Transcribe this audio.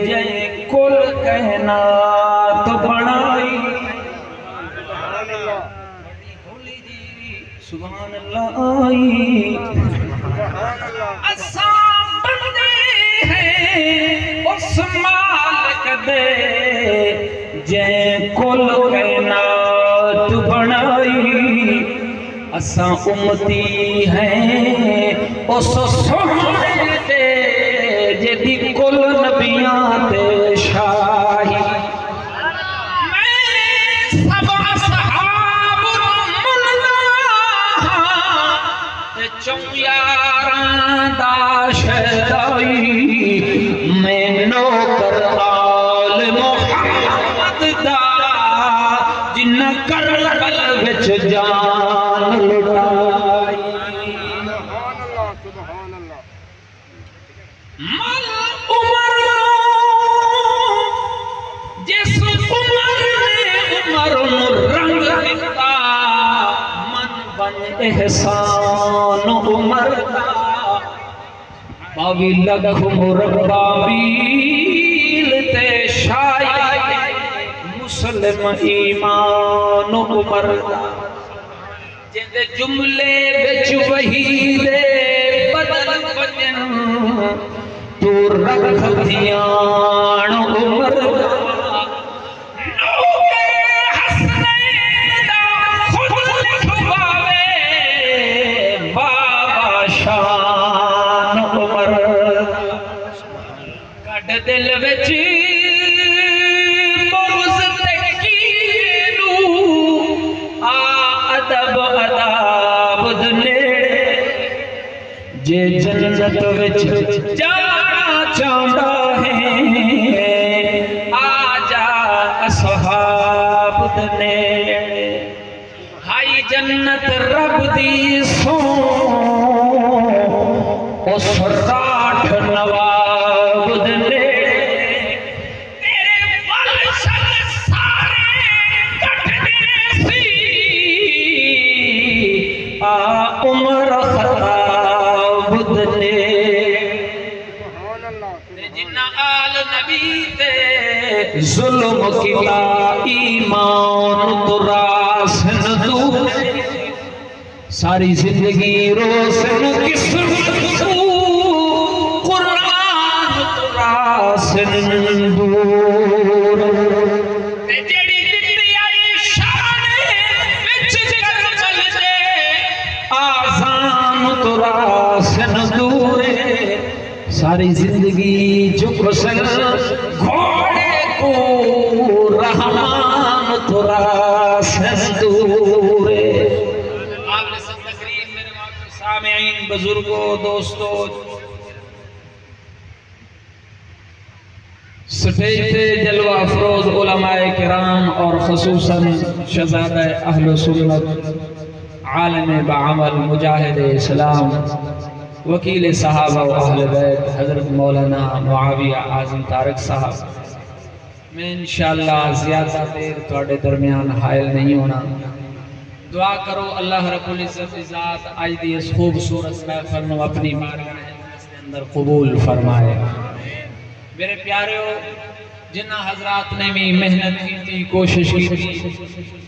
جے کل کائنات بنائی سبحان اللہ آئی اساں بندے ہیں اس مالک دے جے کل کائنات بنائی اساں امتی ہیں اس سونے دے جدی کل نبیان تے شاہی میں سب اصحاب اللہ تے چویاراں دا شہدائی میں نوکر آل محمد دا جن کربل وچ جان لٹائی مل عمر جس عمر نے عمر رنگ دتا من بن احسان عمر دا باوی لکھ مربابیل تے شائی مسلم ایمان عمر دا جند جملے بچ وہی دے بدل بجن تو رکھ دھیان عمر دا نوکے حسنین دا خود لکھواوے بابا شان عمر دا کٹ دل وچ بغض تکینو ادب اداب دنے جے جنت وچ جانا چاہتا ہے آجا اصحاب دنے ہائی جنت رب دی سو اس راٹھ نواب دنے تیرے والشد سارے کٹنے سی عمر خطاب دنے جنہ آل نبی تے ظلم کیا ایمان تراسن دو ساری زندگی روسن قسمت قرآن تراسن دور جیڑی دلی آئی شانے بچ کربل دے آزان تراسن دورے ساری زندگی جھک سن گھوڑے کو رحمان تراسن دورے آپ نے سب تقریب میرے معزز سامعین بزرگوں دوستوں سٹیج پہ جلوہ افروز علماء کرام اور خصوصاً شہزادہ اہل سنت عالم بعمل مجاہد اسلام وکیل صحابہ و اہل بیت حضرت مولانا معاویہ اعظم طارق صاحب میں انشاءاللہ زیادہ دیر تواڈے درمیان حائل نہیں ہونا دعا کرو اللہ رب العزت ذات آج دی اس خوبصورت محفل نو اپنی بارگاہ کے اندر قبول فرمائے میرے پیارے جنہ حضرات نے بھی محنت کی تھی کوشش کی تھی